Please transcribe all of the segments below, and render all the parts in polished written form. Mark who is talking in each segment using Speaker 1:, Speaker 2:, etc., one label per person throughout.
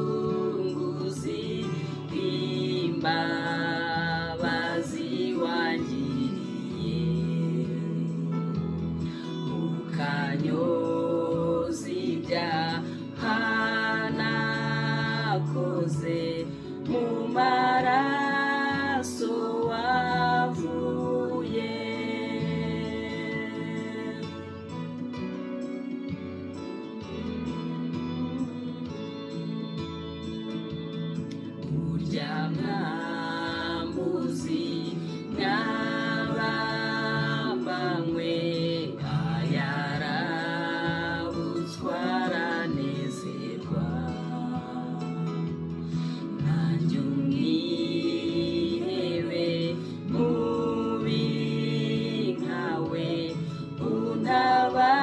Speaker 1: mucunguzi imbabazi wangiriye, ukanyoza ibyaha nakoze mu maraso wavuye. Urya mwambuzi mwabambanywe ayarabutswa aranezerwa, nanjye umwihebe mubi nkawe untabara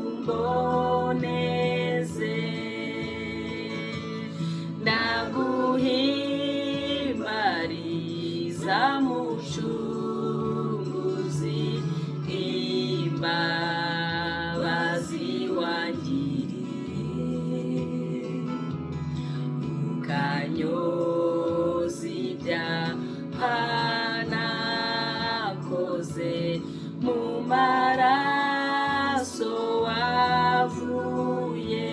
Speaker 1: umboneze. Ndaguhimbariza mucunguzi imbabazi wangiriye, ukanyoza ibyaha nakoze mu maraso wavuye.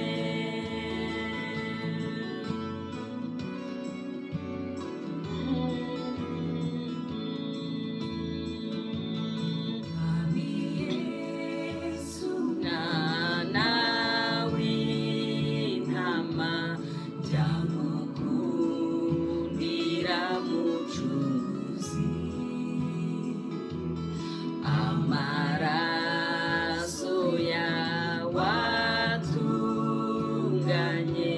Speaker 1: Amaraso yawe atunganye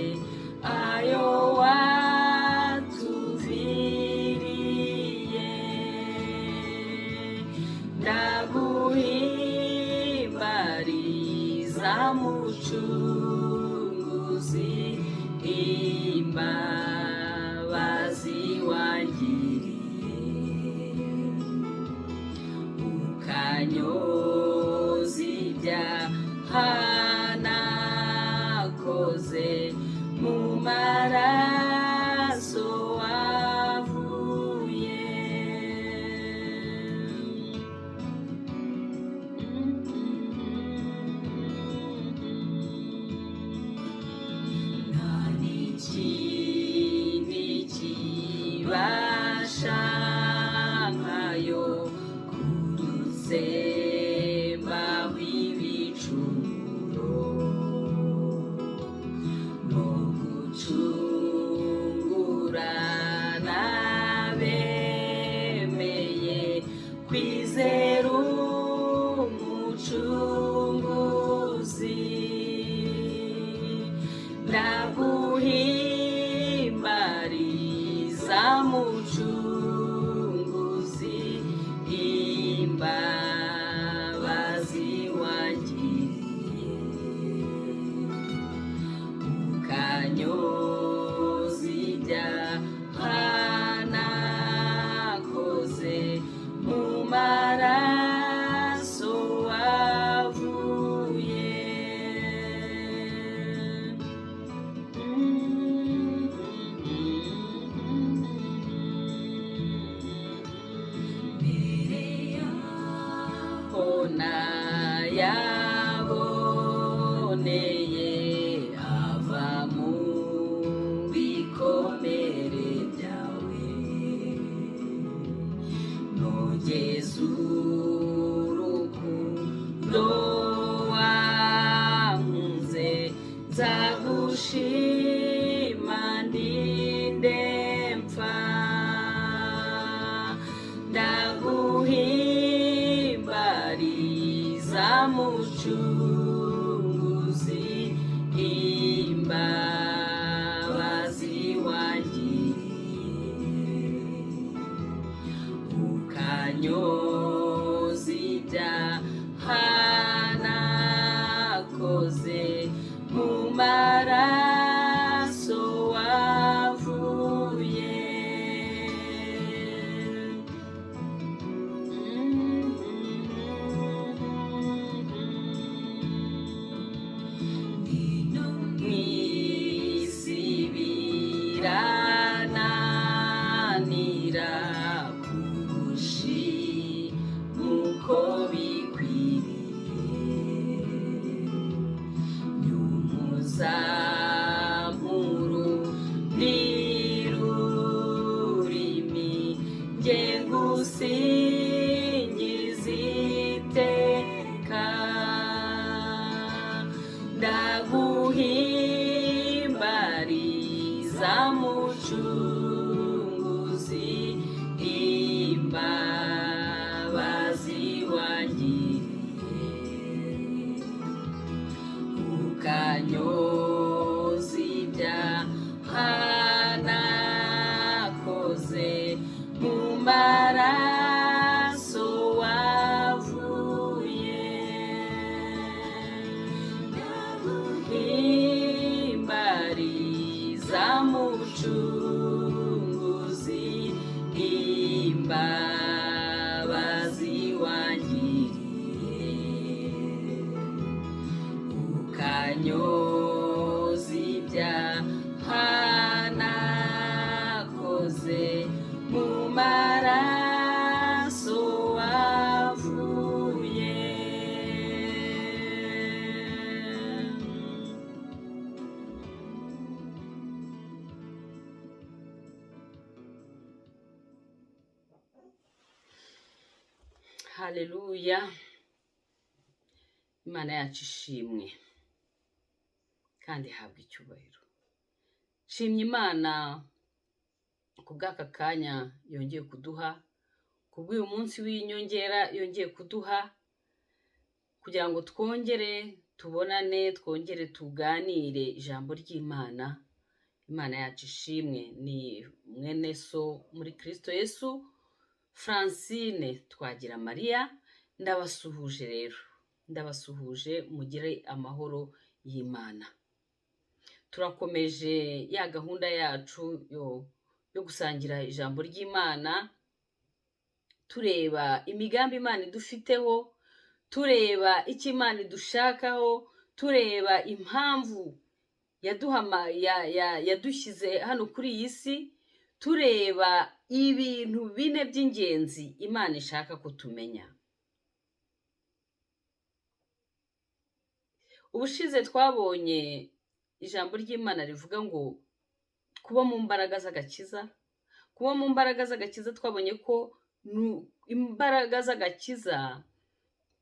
Speaker 1: ayo watuviriye, ndaguhimbariza mucunguzi imbabazi wangiriye, ukanyoza ibyaha nakoze mu maraso wavuye. Nta n'ikindi kibasha nkayo kudutsembaho ibicumuro no gucungura n'abemeye kwizera umucunguzi. Ndaguhimbariza mucunguzi imbabazi wangiriye, ukanyoza ibyaha nakoze mu maraso wavuye. Nayaboneye ava mu bikomere byawe, nogeza urukundo wankunze, nzagushima ndinde mpfa. Ndaguhimbariza mucunguzi imbabazi wangiriye, ukanyoza ibyaha nakoze mu maraso wavuye. Haleluya. Imana yacu ishimwe kandi ihabwa icyubahiro. Shimye Imana ku bw'aka kanya yongeye kuduha, ku bw'uyu munsi w'inyongera yongeye kuduha, kugira ngo twongere tubonane, twongere tuganire ijambo ry'Imana. Imana yacu ishimwe. Ni mwene so muri Kristo Yesu, Francine Twagira Maria. Ndabasuhuje rero, ndabasuhuje, mugire amahoro y'Imana. Turakomeje ya gahunda yacu yo gusangira ijambo ry'Imana, tureba imigambi Imana idufiteho, tureba icyo Imana idushakaho, tureba impamvu yadushyize hano kuri iyi si, tureba ibintu bine by'ingenzi Imana ishaka ko tumenya. Ubushize twabonye ijambo ry'Imana rivuga ngo kuba mu mbaraga z'agakiza. Kuba mu mbaraga z'agakiza twabonye ko imbaraga z'agakiza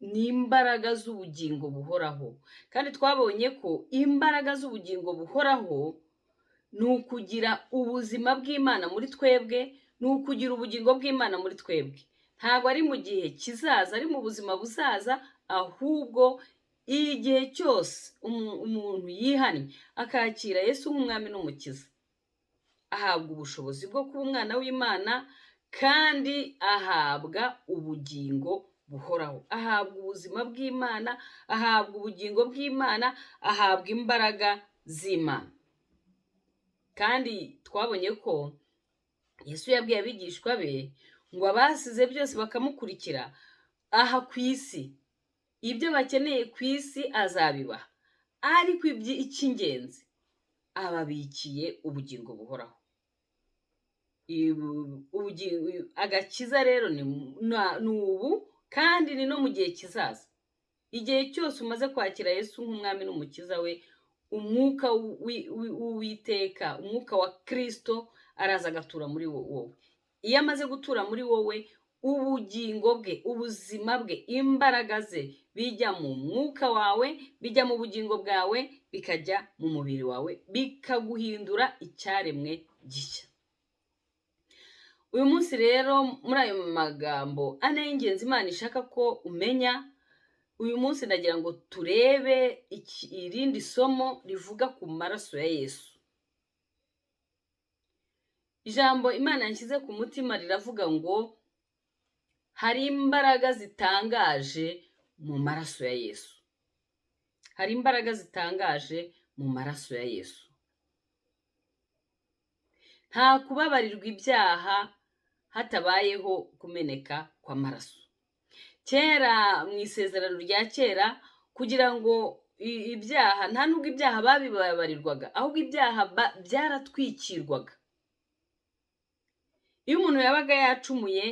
Speaker 1: ni imbaraga z'ubugingo buhoraho, kandi twabonye ko imbaraga z'ubugingo buhoraho ni ukugira ubuzima bw'Imana muri twebwe, ni ukugira ubugingo bw'Imana muri twebwe. Ntabwo ari mu gihe kizaza, ari mu buzima buzaza, ahubwo igihe cyose umuntu yihannye akakira Yesu nk'umwami n'umukiza, ahabwa ubushobozi bwo kuba umwana w'Imana, kandi ahabwa ubugingo buhoraho, ahabwa ubuzima bw'Imana, ahabwa ubugingo bw'Imana, ahabwa imbaraga z'Imana. Kandi twabonye ko Yesu yabwiye abigishwa be ngo abasize byose bakamukurikira aha ku isi, ibyo bakeneye ku isi azabibaha, ariko icy'ingenzi ababikiye ubugingo buhoraho. Agakiza rero ni ubu, kandi ni no mu gihe kizaza. Igihe cyose umaze kwakira Yesu nk'umwami n'umukiza we, umwuka w'Uwiteka, umwuka wa Kristo araza agatura muri wowe. Iyo amaze gutura muri wowe, ubugingo bwe, ubuzima bwe, imbaraga ze bijya mu mwuka wawe, bijya mu bugingo bwawe, bikajya mu mubiri wawe, bikaguhindura icyaremwe gishya. Uyu munsi rero, muri ayo magambo ane y'ingenzi Imana ishaka ko umenya, uyu munsi nagira ngo turebe irindi somo rivuga ku maraso ya Yesu. Ijambo Imana yanshyize ku mutima riravuga ngo hari imbaraga zitangaje mu maraso ya Yesu. Hari imbaraga zitangaje mu maraso ya Yesu. Nta kubabarirwa ibyaha hatabayeho kumeneka kw'amaraso. Kera mu isezerano rya kera, kugira ngo ibyaha, nta nubwo ibyaha babibabarirwaga, ahubwo ibyaha byaratwikirwaga. Iyo umuntu yabaga yacumuye,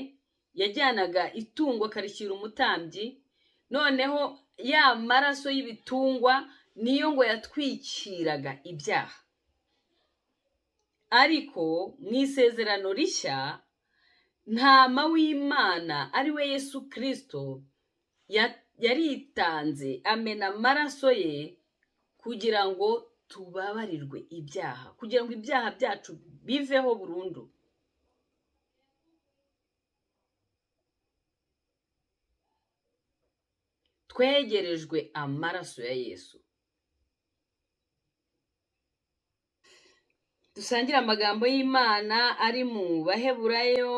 Speaker 1: yajyanaga itungo akarishyira umutambyi, noneho ya maraso y'ibitungwa niyo ngo yatwikiraga ibyaha. Ariko mu isezerano rishya, ntama w'Imana ari we Yesu Kristo yaritanze, amena amaraso ye kugira ngo tubabarirwe ibyaha, kugira ngo ibyaha byacu biveho burundu. Twegerejwe amaraso ya Yesu. Dusangire amagambo y'Imana ari mu Baheburayo.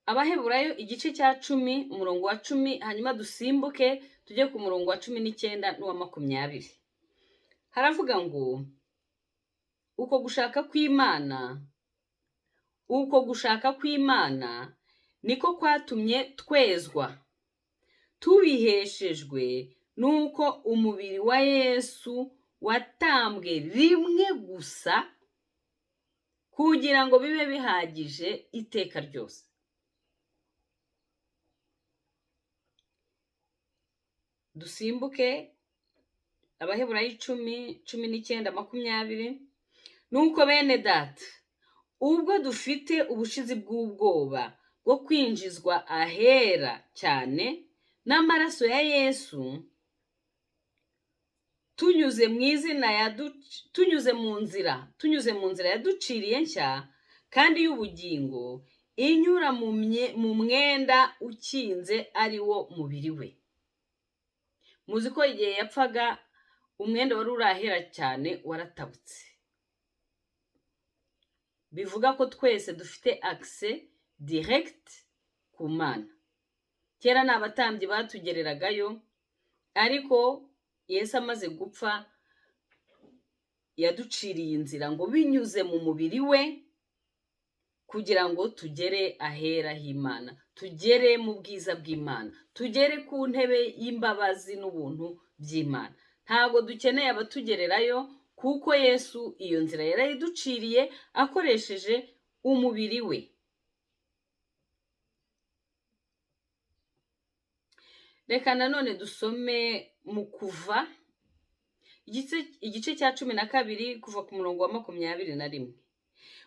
Speaker 1: Abaheburayo igice cya 10 umurongo wa 10, hanyuma dusimbuke tujye ku murongo wa 19 n'uwa 20. Haravuga ngo uko gushaka kw'Imana niko kwatumye twezwa, tubiheshejwe nuko umubiri wa Yesu watambwe rimwe gusa, kugira ngo bibe bihagije iteka ryose. Dusimbuke Abaheburayo 10:19, 20. Nuko bene data, ubwo dufite ubushizi bw'ubwoba bwo kwinjizwa ahera cyane n'amaraso ya Yesu, tunyuze mu nzira yaduciriye nshya kandi y'ubugingo, inyura mu mwenda ukinze ari wo mubiri we. Muzi ko igihe yapfaga umwenda wari urahera cyane waratabutse. Bivuga ko twese dufite access direct ku Mana. Kera ni abatambyi batugereragayo, ariko Yesu amaze gupfa yaduciriye inzira ngo binyuze mu mubiri we kugira ngo tugere ahera h'Imana, tugere mu bwiza bw'Imana, tugere ku ntebe y'imbabazi n'ubuntu by'Imana. Ntabwo dukeneye abatugererayo kuko Yesu iyo nzira yarayiduciriye akoresheje umubiri we. Reka nanone dusome mu Kuva igice cya 12 kuva ku murongo wa 21.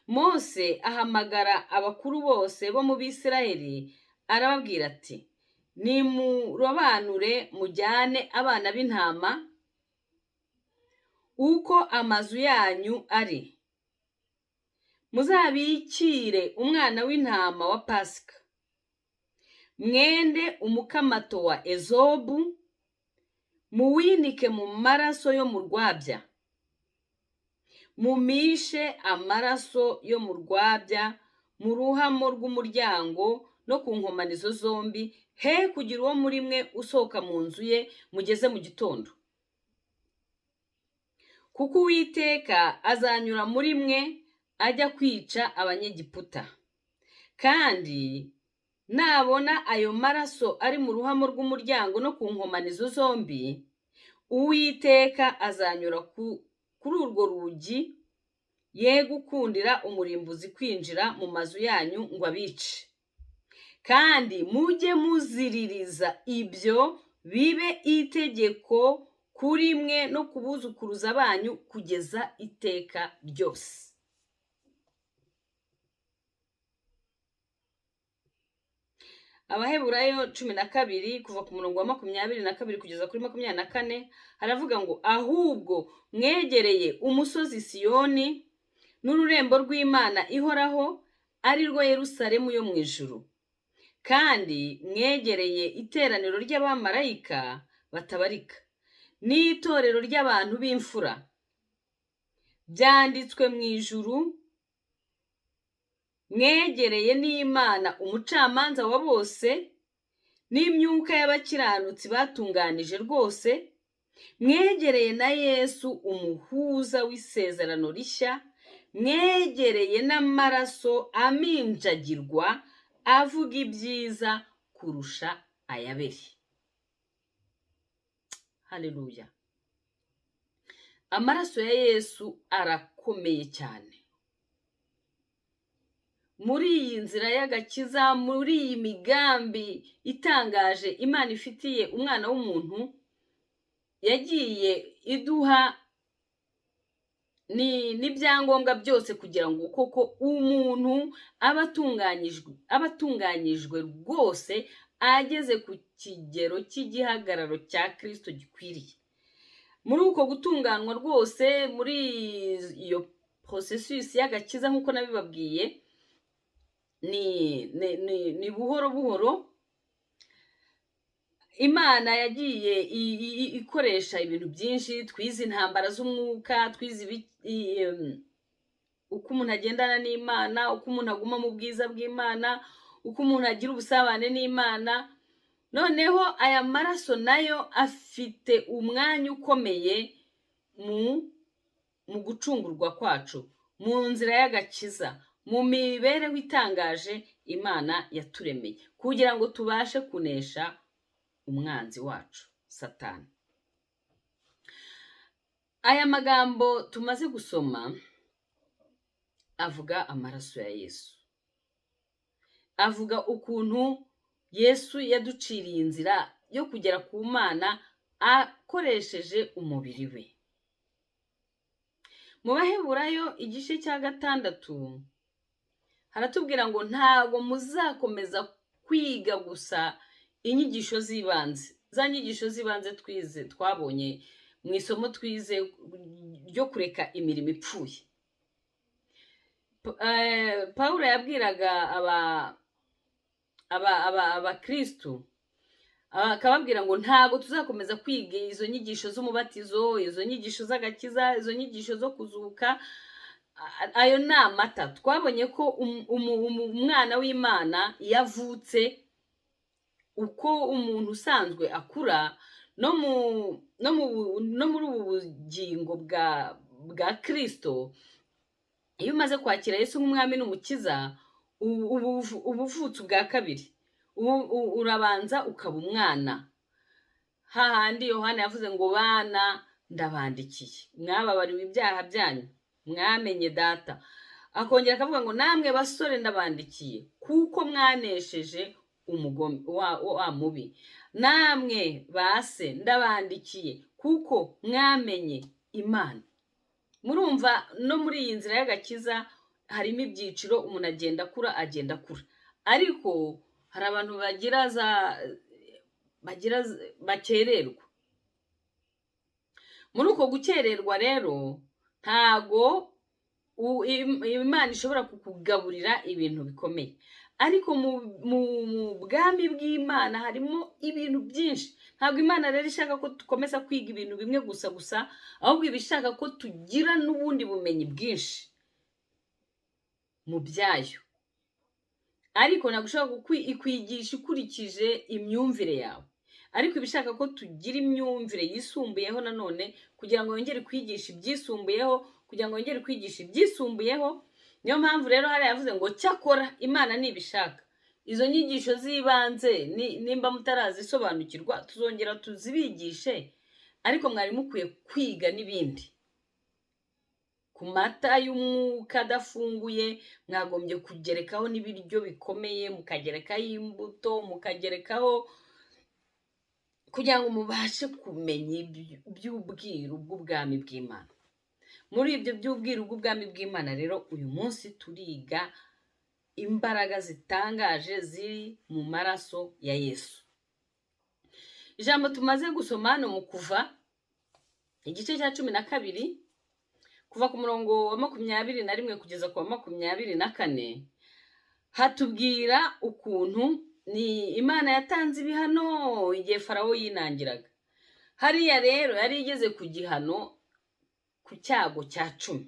Speaker 1: Mose ahamagara abakuru bose bo mu Bisirayeli arababwira ati, nimurobanure mujyane abana b'intama uko amazu yanyu ari, muzabikire umwana w'intama wa Pasika, mwende umukamato wa ezobu, muwinike mu maraso yo mu rwabya, mumishe amaraso yo mu rwabya mu ruhamo rw'umuryango no ku nkomanizo zombi, he kugira uwo muri mwe usohoka mu nzu ye mugeze mu gitondo. Kuko Uwiteka azanyura muri mwe ajya kwica abanyegiputa, kandi nabona ayo maraso ari mu ruhamo rw'umuryango no ku nkomanizo zombi, Uwiteka azanyura kuri urwo rugi, ye gukundira umurimbuzi kwinjira mu mazu yanyu ngo abice. Kandi mujye muziririza ibyo bibe itegeko kuri mwe no kubuzukuruza banyu kugeza iteka ryose. Abaheburayo 12 kuva ku murongo wa 22 kugeza kuri 24 haravuga ngo, ahubwo mwegereye umusozi Siyoni n'ururembo rw'Imana ihoraho, ari rwo Yerusalemu yo mu ijuru, kandi mwegereye iteraniro ry'abamarayika batabarika n'itorero ry'abantu b'imfura byanditswe mu ijuru, mwegereye n'Imana umucamanza wa bose n'imyuka y'abakiranutsi batunganije rwose, mwegereye na Yesu umuhuza w'isezerano rishya, mwegereye n'amaraso aminjagirwa avuga ibyiza kurusha ayaberi. Haleluya. Amaraso ya Yesu arakomeye cyane. Muri iyi nzira y'agakiza, muri iyi migambi itangaje Imana ifitiye umwana w'umuntu, yagiye iduha n'ibyangombwa byose kugira ngo koko umuntu abatunganyijwe rwose, ageze ku kigero cy'igihagararo cya Kristo gikwiriye. Muri uko gutunganwa rwose, muri iyo processus y'agakiza nk'uko nabibabwiye, ni buhoro buhoro Imana yagiye ikoresha ibintu byinshi. Twize intambara z'umwuka, twize uko umuntu agendana n'Imana, uko umuntu aguma mu bwiza bw'Imana, uko umuntu agira ubusabane n'Imana. Noneho aya maraso nayo afite umwanya ukomeye mu gucungurwa kwacu, mu nzira y'agakiza, mu mibereho itangaje Imana yaturemeye, kugira ngo tubashe kunesha umwanzi wacu Satani. Aya magambo tumaze gusoma avuga amaraso ya Yesu, avuga ukuntu Yesu yaduciriye inzira yo kugera ku Mana akoresheje umubiri we. Mu Baheburayo igice cya 6 haratubwira ngo ntago muzakomeza kwiga gusa inyigisho z'ibanze, za nyigisho z'ibanze twabonye mu isomo twize ryo kureka imirimo ipfuye. Pawulo yabwiraga abakristu akababwira ngo ntago tuzakomeza kwiga izo nyigisho z'umubatizo, izo nyigisho z'agakiza, izo nyigisho zo kuzuka. Ayo ni amata. Twabonye ko umwana w'Imana yavutse uko umuntu usanzwe akura no muri ubu bugingo bwa Kristo. Iyo umaze kwakira Yesu nk'umwami n'umukiza, ubuvutse bwa kabiri, urabanza ukaba umwana. Hahandi Yohana yavuze ngo bana ndabandikiye, mwababariwe ibyaha byanyu, mwamenye data. Akongera akavuga ngo namwe basore ndabandikiye kuko mwanesheje umugome wa mubi. Namwe base ndabandikiye kuko mwamenye Imana. Murumva no muri iyi nzira y'agakiza harimo ibyiciro, umuntu agenda akura. Ariko hari abantu bakererwa. Muri uko gukererwa rero ntago Imana ishobora kukugaburira ibintu bikomeye. Ariko mu bwami bw'Imana harimo ibintu byinshi. Ntabwo Imana rero ishaka ko dukomeza kwiga ibintu bimwe gusa, ahubwo ibishaka ko tugira n'ubundi bumenyi bwinshi mu byayo. Ariko ntabwo ushobora ikwigisha ikurikije imyumvire yawe, ariko ibishaka ko tugira imyumvire yisumbuyeho nanone, kugira ngo yongere kwigisha ibyisumbuyeho, kugira ngo yongere kwigisha ibyisumbuyeho. Niyo mpamvu rero hari yavuze ngo cyakora Imana nibishaka izo nyigisho z'ibanze nimba mutarazisobanukirwa tuzongera tuzibigishe, ariko mwari mukwiye kwiga n'ibindi. Ku mata y'umwuka adafunguye mwagombye kugerekaho n'ibiryo bikomeye, mukagerekaho imbuto, mukagerekaho, kugira ngo mubashe kumenya iby'ubwiru bw'ubwami bw'Imana. Muri ibyo by'ubwiru bw'ubwami bw'Imana rero uyu munsi turiga imbaraga zitangaje ziri mu maraso ya Yesu. Ijambo tumaze gusoma hano mu Kuva igice cya 12, kuva ku murongo wa 21 kugeza ku wa 24, hatubwira ukuntu ni Imana yatanze ibihano igihe Farawo yinangiraga. Hariya rero yari igeze ku gihano, ku cyago cya 10.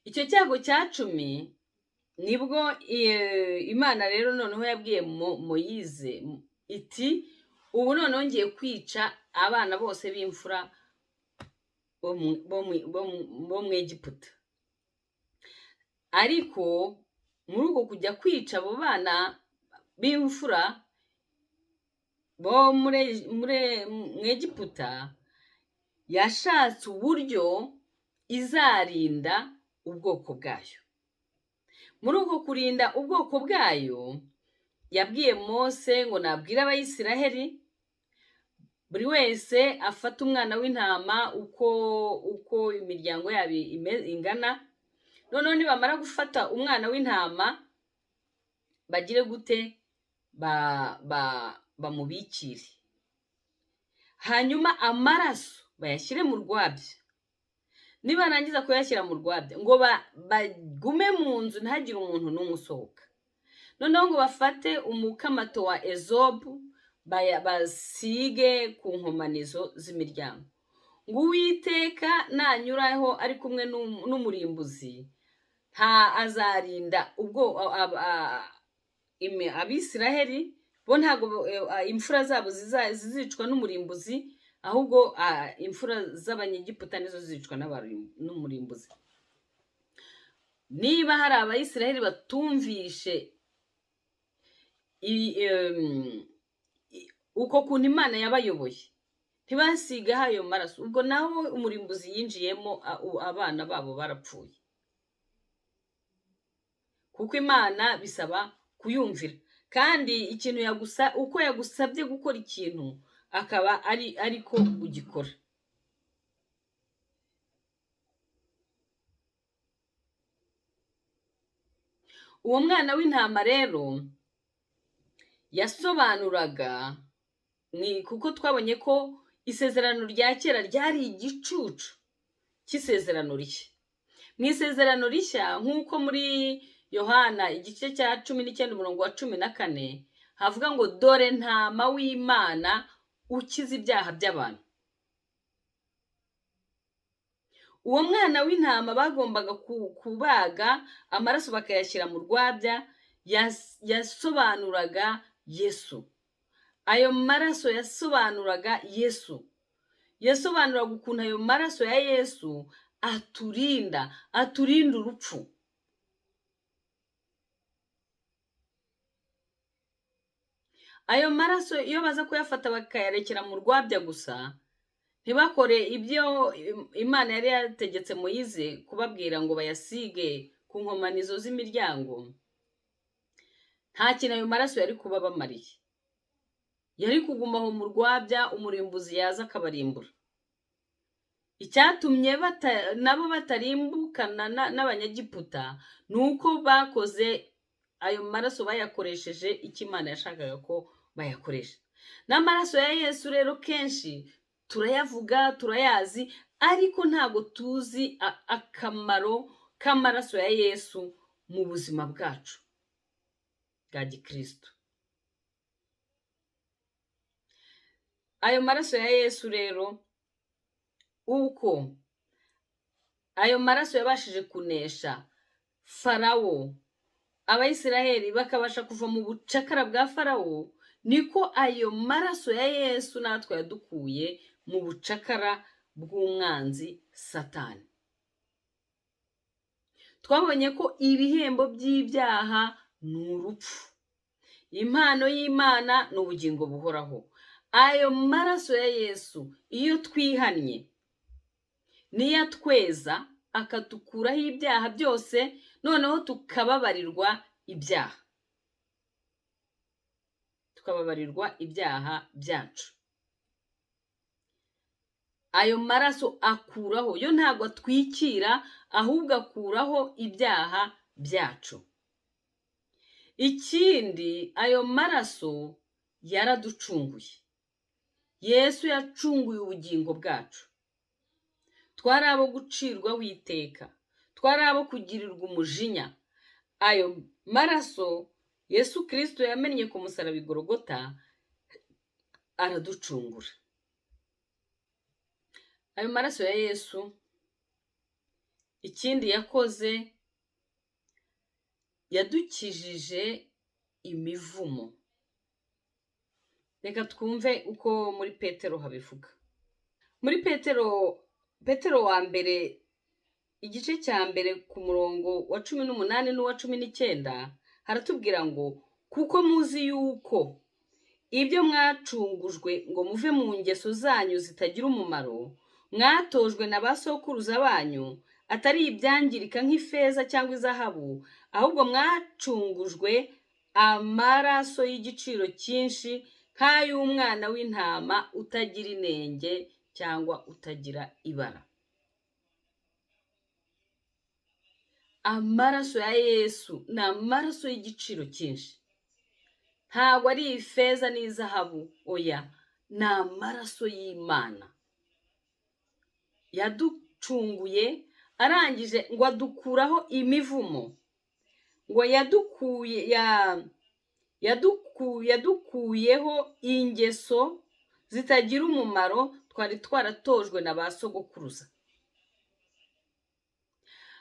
Speaker 1: Icyo cyago cya 10 nibwo Imana rero noneho yabwiye Moyize iti ubu noneho ngiye kwica abana bose b'imfura bo mu Egiputa. Ariko muri uko kujya kwica abo bana b'imfura bo mu Egiputa, yashatse uburyo izarinda ubwoko bwayo. Muri uko kurinda ubwoko bwayo yabwiye Mose ngo nabwire Abayisiraheli buri wese afata umwana w'intama uko imiryango yabo ingana. Noneho nibamara gufata umwana w'intama bagire gute, bamubikire, hanyuma amaraso bayashyire mu rwabya. Nibarangiza kuyashyira mu rwabya ngo bagume mu nzu ntihagire umuntu n'umwe usohoka. Noneho ngo bafate umukamato wa ezobu basige ku nkomanizo z'imiryango. Ngo Uwiteka nanyuraho ari kumwe n'umurimbuzi nta azarinda ubwo Abisiraheli bo ntago imfura zabo zizicwa n'umurimbuzi, ahubwo imfura z'Abanyegiputa nizo zicwa n'umurimbuzi. Niba hari Abayisiraheli batumvishe uko kuntu Imana yabayoboye, ntibasigaho ayo maraso, ubwo naho umurimbuzi yinjiyemo abana babo barapfuye. Kuko Imana bisaba kuyumvira, kandi ikintu uko yagusabye gukora ikintu akaba ariko ugikora. uwo mwana w'intama rero yasobanuraga, kuko twabonye ko isezerano rya kera ryari igicucu cy'isezerano rishya. Mu isezerano rishya nk'uko muri Yohana igice cya 19 umurongo wa 14 havuga ngo dore ntama w'Imana ukiza ibyaha by'abantu. Uwo mwana w'intama bagombaga kubaga amaraso bakayashyira mu rwabya, yasobanuraga Yesu. Ayo maraso yasobanuraga Yesu. Yasobanuraga ukuntu ayo maraso ya Yesu aturinda urupfu. Ayo maraso iyo baza kuyafata bakayarekera mu rwabya gusa, ntibakore ibyo Imana yari yategetse Moyize kubabwira ngo bayasige ku nkomanizo z'imiryango, nta kintu ayo maraso yari kuba bamariye. Yari kugumaho mu rwabya, umurimbuzi yaza akabarimbura. Icyatumye nabo batarimbukana n'abanyagiputa nuko bakoze ayo maraso, bayakoresheje icyo Imana yashakaga ko bayakoresha. N'amaraso ya Yesu rero kenshi turayavuga, turayazi, ariko ntago tuzi akamaro k'amaraso ya Yesu mu buzima bwacu bwa gikristo. Ayo maraso ya Yesu rero, uko ayo maraso yabashije kunesha Farawo, Abayisiraheli bakabasha kuva mu bucakara bwa Farawo, niko ayo maraso ya Yesu natwe yadukuye mu bucakara bw'umwanzi Satani. Twabonye ko ibihembo by'ibyaha ni urupfu, impano y'Imana ni ubugingo buhoraho. Ayo maraso ya Yesu iyo twihannye niyo atweza, akatukuraho ibyaha byose, noneho tukababarirwa ibyaha, byacu. Ayo maraso akuraho, yo ntabwo atwikira, ahubwo akuraho ibyaha byacu. Ikindi, ayo maraso yaraducunguye. Yesu yacunguye ubugingo bwacu. Twari abo gucirwaho iteka, twari abo kugirirwa umujinya. Ayo maraso Yesu Kristo yamennye ku musaraba i Golgota araducungura. Ayo maraso ya Yesu ikindi yakoze, yadukijije imivumo. Reka twumve uko muri Petero habivuga. Muri Petero wa mbere igice cya mbere ku murongo wa 18 n'uwa 19 haratubwira ngo kuko muzi yuko ibyo mwacungujwe ngo muve mu ngeso zanyu zitagira umumaro, mwatojwe na ba sokuruza banyu, atari ibyangirika nk'ifeza cyangwa izahabu, ahubwo mwacungujwe amaraso y'igiciro cyinshi, nk'ay'umwana w'intama utagira inenge cyangwa utagira ibara. Amaraso ya Yesu ni amaraso y'igiciro cyinshi, ntabwo ari ifeza n'izahabu, oya, ni amaraso y'Imana. Yaducunguye, arangije ngo adukuraho imivumo, ngo yadukuyeho ingeso zitagira umumaro twari twaratojwe na ba sogokuruza.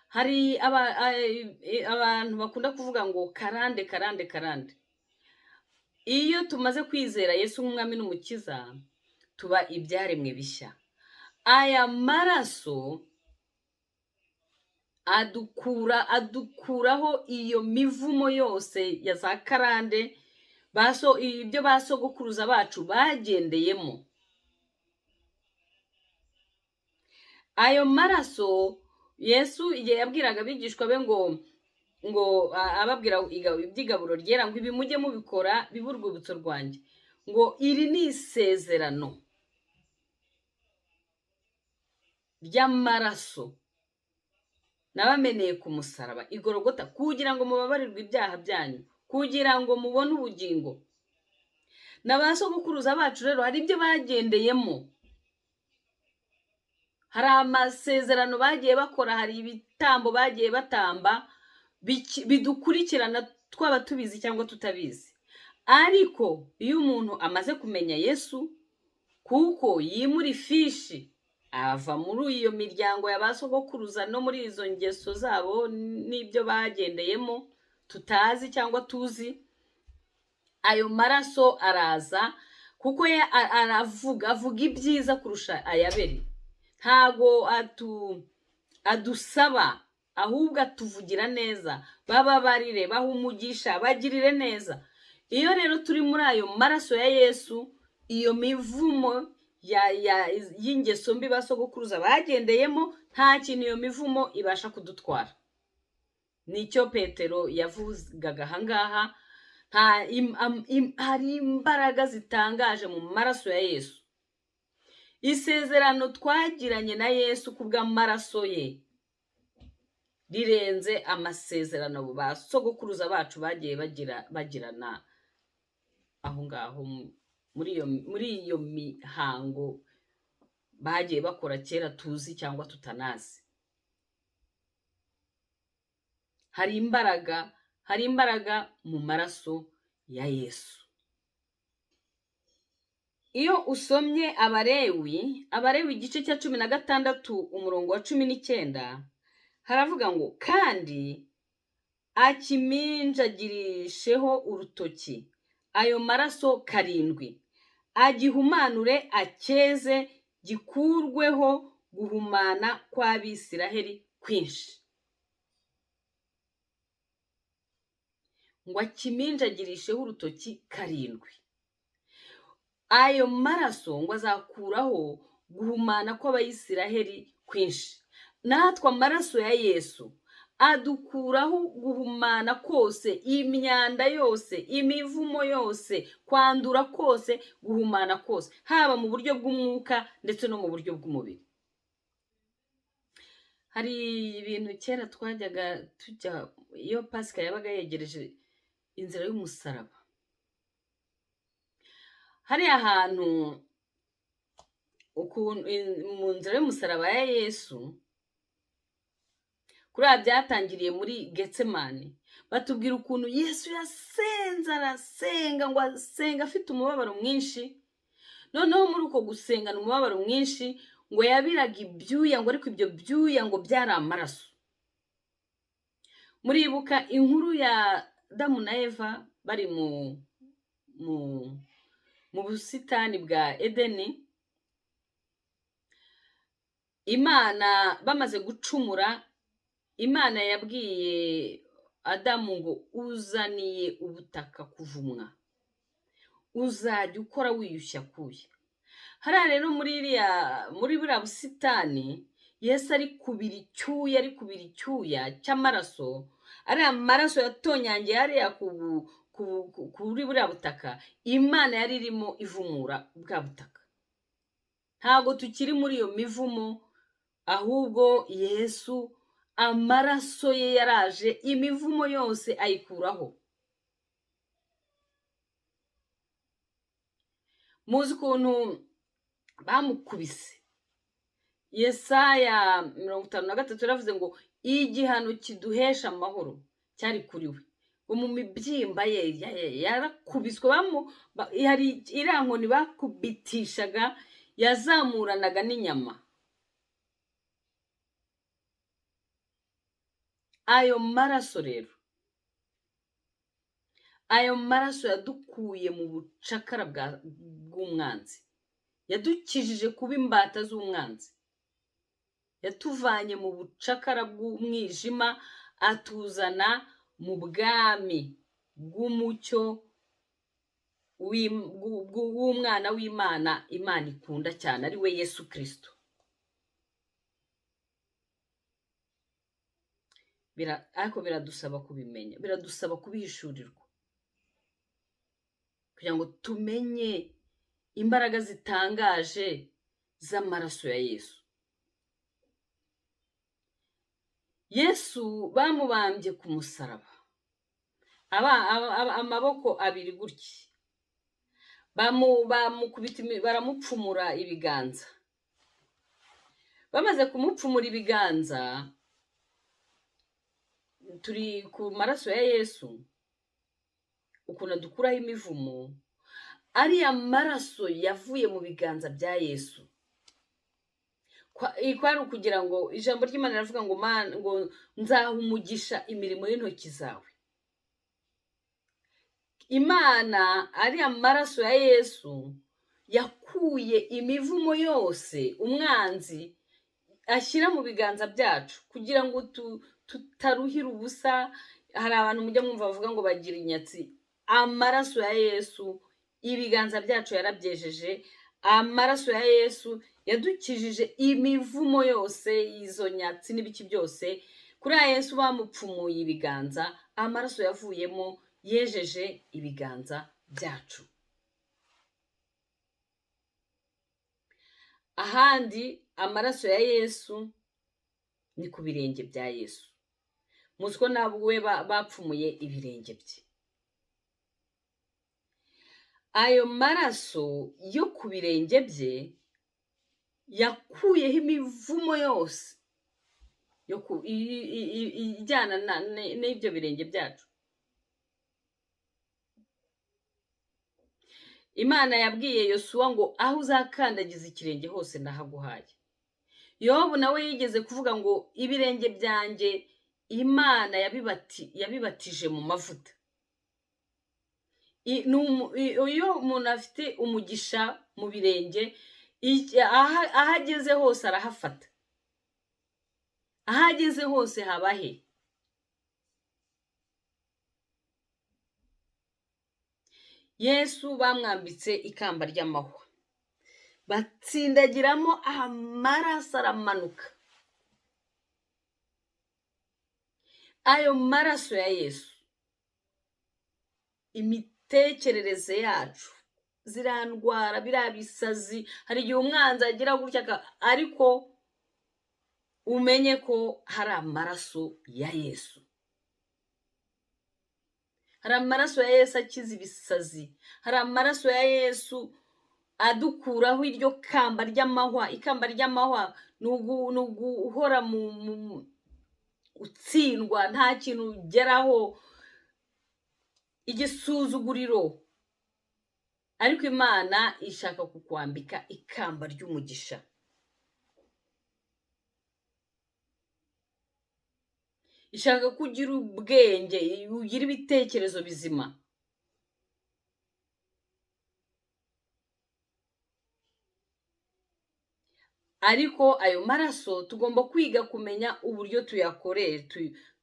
Speaker 1: Hari abantu bakunda kuvuga ngo karande. Iyo tumaze kwizera Yesu nk'umwami n'umukiza, tuba ibyaremwe bishya. Aya maraso adukuraho iyo mivumo yose ya za karande, ibyo ba sogokuruza bacu bagendeyemo. Ayo maraso Yesu igihe yabwiraga abigishwa be ngo ababwira iby'igaburo ryera ngo ibi mujye mubikora bibe urwibutso rwanjye, ngo iri ni isezerano ry'amaraso nabameneye ku musaraba igorogota kugira ngo mubabarirwe ibyaha byanyu, kugira ngo mubone ubugingo. N'abasogokuruza bacu rero hari ibyo bagendeyemo, hari amasezerano bagiye bakora, hari ibitambo bagiye batamba bidukurikirana twaba tubizi cyangwa tutabizi. Ariko iyo umuntu amaze kumenya Yesu, kuko yimura ifishi ava muri iyo miryango y'abasogokuruza no muri izo ngeso zabo n'ibyo bagendeyemo tutazi cyangwa tuzi, ayo maraso araza kuko avuga ibyiza kurusha ayabere. Ntago adusaba, ahubwo atuvugira neza, bababarire, baha umugisha, bagirire neza. Iyo rero turi muri ayo maraso ya Yesu, iyo mivumo y'ingeso mbi basogokuruza bagendeyemo, nta kintu iyo mivumo ibasha kudutwara. Nicyo Petero yavugaga ahangaha, hari imbaraga zitangaje mu maraso ya Yesu. Isezerano twagiranye na Yesu kubw'amaraso ye rirenze amasezerano basogokuruza bacu bagiye bagirana aho ngaho muri iyo mihango bagiye bakora kera tuzi cyangwa tutanazi. Hari imbaraga mu maraso ya Yesu. Iyo usomye Abalewi igice cya 16 umurongo wa 19 haravuga ngo, kandi akiminjagirisheho urutoki ayo maraso 7, agihumanure acyeze, gikurweho guhumana kw'Abisiraheli kwinshi. Ngo akiminjagirisheho urutoki 7, ayo maraso ngo azakuraho guhumana kw'Abayisiraheli kwinshi. Natwe amaraso ya Yesu adukuraho guhumana kose, imyanda yose, imivumo yose, kwandura kose, guhumana kose, haba mu buryo bw'umwuka ndetse no mu buryo bw'umubiri. Hari ibintu kera twajyaga tujya, iyo Pasika yabaga yegereje, inzira y'umusaraba. Hari ahantu mu nzira y'umusaraba ya Yesu, kuri byatangiriye muri Getsemani, batubwira ukuntu Yesu yasenze, arasenga, ngo asenga afite umubabaro mwinshi. Noneho muri uko gusengana umubabaro mwinshi, ngo yabiraga ibyuya, ngo ariko ibyo byuya ngo byari amaraso. Muribuka inkuru ya Adamu na Eva bari mu busitani bwa Edeni. Imana bamaze gucumura, Imana yabwiye Adamu ngo uzaniye ubutaka kuvumwa, uzajya ukora wiyushya kuya. Hariya rero muri buriya busitani Yesu ari kubira icyuya cy'amaraso, ariya maraso yatonyangiye hariya kuri buriya butaka. Imana yari irimo ivumura bwa butaka. Ntabwo tukiri muri iyo mivumo, ahubwo Yesu amaraso ye yaraje, imivumo yose ayikuraho. Muzi ukuntu bamukubise. Yesaya 53 yaravuze ngo igihano kiduhesha amahoro cyari kuri we. Mu mibyimba ye yarakubiswe, hari irankoni bakubitishaga, yazamuranaga n'inyama. Ayo maraso rero, ayo maraso yadukuye mu bucakara bw'umwanzi, yadukijije kuba imbata z'umwanzi, yatuvanye mu bucakara bw'umwijima atuzana mu bwami bw'umucyo w'umwana w'Imana, Imana ikunda cyane, ari we Yesu Kristo. Ariko biradusaba kubimenya, biradusaba kubihishurirwa, kugira ngo tumenye imbaraga zitangaje z'amaraso ya Yesu. Yesu bamubambye ku musaraba, amaboko abiri gutya, bamukubita baramupfumura ibiganza. Bamaze kumupfumura ibiganza, turi ku maraso ya Yesu, ukuntu dukuraho imivumo, ariya maraso yavuye mu biganza bya Yesu. Kwari ukugira ngo ijambo ry'Imana riravuga ngo nzaha umugisha imirimo y'intoki zawe. Imana ariya maraso ya Yesu yakuye imivumo yose umwanzi ashyira mu biganza byacu kugira ngo tutaruhira ubusa. Hari abantu mujya mwumva bavuga ngo bagira inyatsi. Amaraso ya Yesu ibiganza byacu yarabyejeje. Amaraso ya Yesu yadukijije imivumo yose y'izo nyatsi n'ibiki byose. Kuri Yesu bamupfumuye ibiganza, amaraso yavuyemo yejeje ibiganza byacu. Ahandi amaraso ya Yesu ni ku birenge bya Yesu. Muzi ko nabwo we bapfumuye ibirenge bye. Ayo maraso yo ku birenge bye yakuyeho imivumo yose ijyana n'ibyo birenge byacu. Imana yabwiye Yosuwa ngo aho uzakandagiza ikirenge hose ndahaguhaye. Yobu nawe yigeze kuvuga ngo ibirenge byanjye Imana yabibatije mu mavuta. Iyo umuntu afite umugisha mu birenge, aho ageze hose arahafata. Aho ageze hose haba he? Yesu bamwambitse ikamba ry'amahwa, batsindagiramo amaraso aramanuka. Ayo maraso ya Yesu, imitekerereze yacu zirandwara, birabisazi. Hari igihe umwanzi agira gutya, ariko umenye ko hari amaraso ya Yesu. Hari amaraso ya Yesu akiza ibisazi. Hari amaraso ya Yesu adukuraho iryo kamba ry'amahwa. Ikamba ry'amahwa ni uguhora mu utsindwa, nta kintu ugeraho, igisuzuguriro. Ariko Imana ishaka kukwambika ikamba ry'umugisha. Ishaka kugira ubwenge, ugira ibitekerezo bizima. Ariko ayo maraso tugomba kwiga kumenya uburyo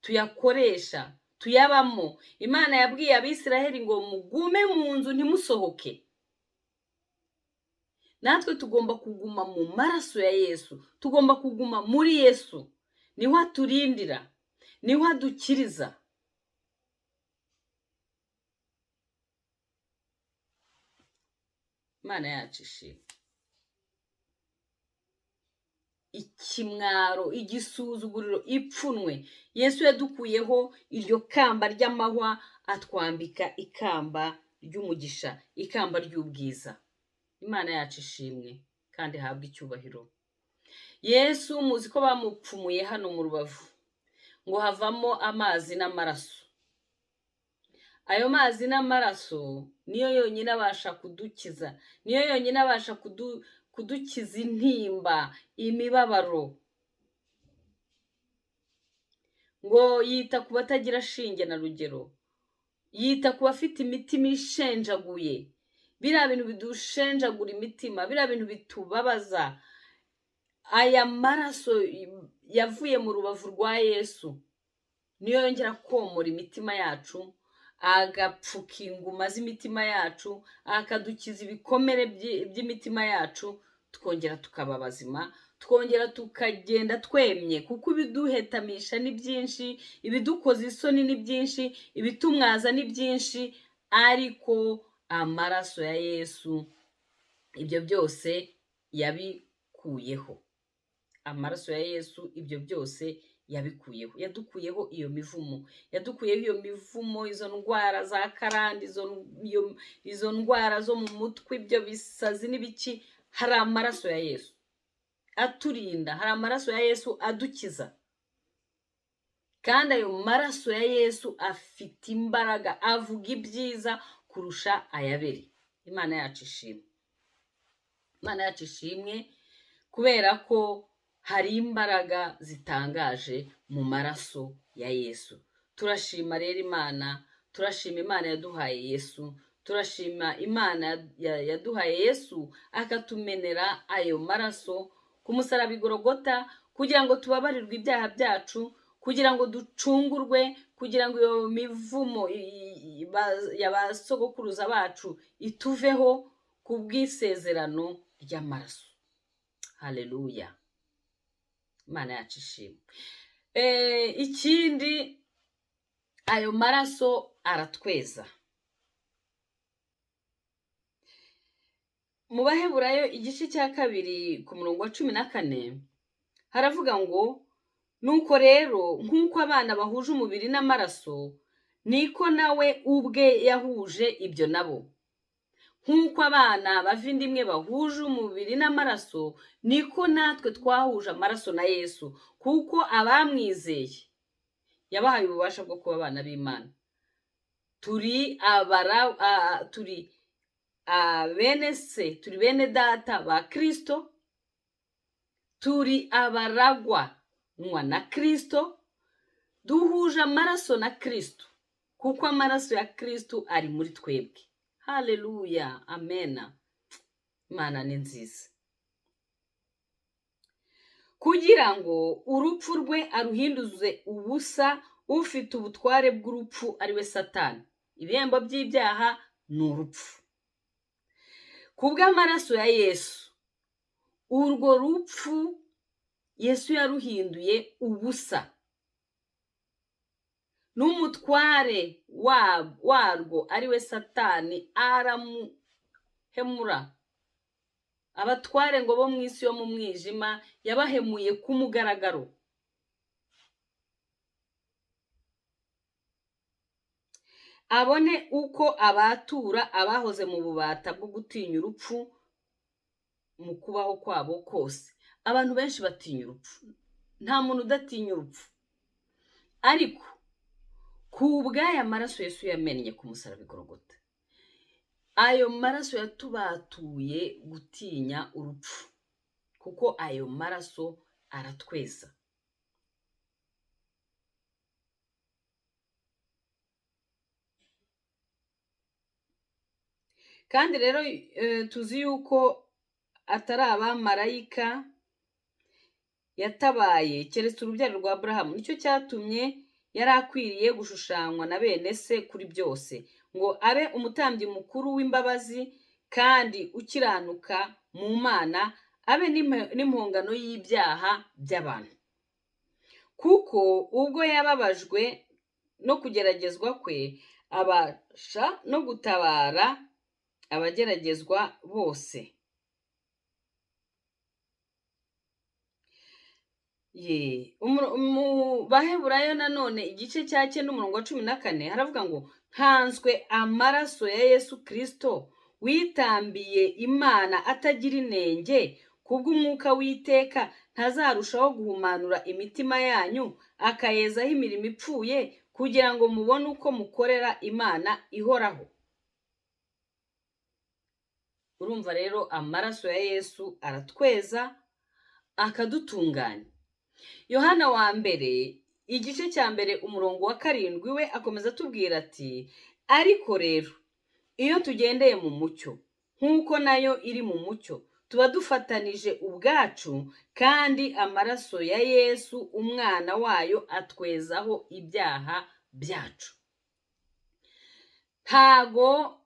Speaker 1: tuyakoresha, tuyabamo. Imana yabwiye Abisiraheli ngo mugume mu nzu ntimusohoke. Natwe tugomba kuguma mu maraso ya Yesu, tugomba kuguma muri Yesu. Niho aturindira, niho adukiriza. Imana yacu ishimwe. Ikimwaro, igisuzuguriro, ipfunwe, Yesu yadukuyeho iryo kamba ry'amahwa, atwambika ikamba ry'umugisha, ikamba ry'ubwiza. Imana yacu ishimwe kandi habwa icyubahiro. Yesu muzi ko bamupfumuye hano mu rubavu ngo havamo amazi n'amaraso. Ayo mazi n'amaraso niyo yonyine abasha kudukiza, niyo yonyine abasha kudukiza intimba, imibabaro. Ngo yita ku batagira shinge na rugero, yita ku bafite imitima ishenjaguye. Biriya bintu bidushenjagura imitima, biriya bintu bitubabaza. Aya maraso yavuye mu rubavu rwa Yesu niyo yongera komora imitima yacu, agapfuka inguma z'imitima yacu, akadukiza ibikomere by'imitima yacu, tukongera tukaba bazima, twongera tukagenda twemye. Kuko ibiduhetamisha ni byinshi, ibidukoza isoni ni byinshi, ibitumwaza ni byinshi, ariko amaraso ya Yesu ibyo byose yabikuyeho. Amaraso ya Yesu ibyo byose yabikuyeho, yadukuyeho iyo mivumo, yadukuyeho iyo mivumo, izo ndwara za karande, izo ndwara zo mu mutwe, ibyo bisazi n'ibiki. Hari amaraso ya Yesu aturinda, hari amaraso ya Yesu adukiza, kandi ayo maraso ya Yesu afite imbaraga, avuga ibyiza kurusha ayabere. Imana yacu ishimwe, Imana yacu ishimwe, kubera ko hari imbaraga zitangaje mu maraso ya Yesu. Turashima rero Imana, turashima Imana yaduhaye Yesu, turashima Imana yaduhaye Yesu akatumenera ayo maraso ku musaraba i Gologota, kugira ngo tubabarirwe ibyaha byacu, kugira ngo ducungurwe, kugira ngo iyo mivumo y'abasogokuruza bacu ituveho ku bw'isezerano ry'amaraso. Haleluya, Imana yacu ishimwe. Ikindi, ayo maraso aratweza. Mu Baheburayo igice cya 2 ku murongo wa 14 haravuga ngo, nuko rero nk'uko abana bahuje umubiri n'amaraso, niko nawe ubwe yahuje ibyo nabo. Nk'uko abana bava inda imwe bahuje umubiri n'amaraso, niko natwe twahuje amaraso na Yesu, kuko abamwizeye yabahaye ububasha bwo kuba abana b'Imana. Turi bene se, turi bene data ba Kristo, turi abaragwa na Kristo, duhuje amaraso na Kristo, kuko amaraso ya Kristo ari muri twebwe. Haleluya, amena. Imana ni nziza. Kugira ngo urupfu rwe aruhinduze ubusa ufite ubutware bw'urupfu, ari we Satani. Ibihembo by'ibyaha ni urupfu. Kubw'amaraso ya Yesu, urwo rupfu Yesu yaruhinduye ubusa, n'umutware warwo ari we Satani aramuhemura. Abatware ngo bo mu isi yo mu mwijima yabahemuye ku mugaragaro. Abone uko abatura abahoze mu bubata bwo gutinya urupfu mu kubaho kwabo kose. Abantu benshi batinya urupfu, nta muntu udatinya urupfu, ariko kubw'aya maraso Yesu yamennye ku musaraba i Gologota, ayo maraso yatubatuye gutinya urupfu, kuko ayo maraso aratweza. Kandi rero tuzi yuko atari abamarayika yatabaye, keretse urubyaro rwa Aburahamu. Nicyo cyatumye yari akwiriye gushushanywa na bene se kuri byose, ngo abe umutambyi mukuru w'imbabazi kandi ukiranuka mu Mana, abe n'impongano y'ibyaha by'abantu. Kuko ubwo yababajwe no kugeragezwa kwe, abasha no gutabara abageragezwa bose. Mu Baheburayo nanone igice cya 9 umurongo wa 14 haravuga ngo, nkanswe amaraso ya Yesu Kristo witambiye Imana atagira inenge, kubw'umwuka w'iteka ntazarushaho guhumanura imitima yanyu, akayezaho imirimo ipfuye, kugira ngo mubone uko mukorera Imana ihoraho. Urumva rero amaraso ya Yesu aratweza akadutunganya. Yohana wa mbere igice cya 1 umurongo wa 7 we akomeza atubwira ati, ariko rero iyo tugendeye mu mucyo nk'uko nayo iri mu mucyo, tuba dufatanije ubwacu, kandi amaraso ya Yesu umwana wayo atwezaho ibyaha byacu. Ntago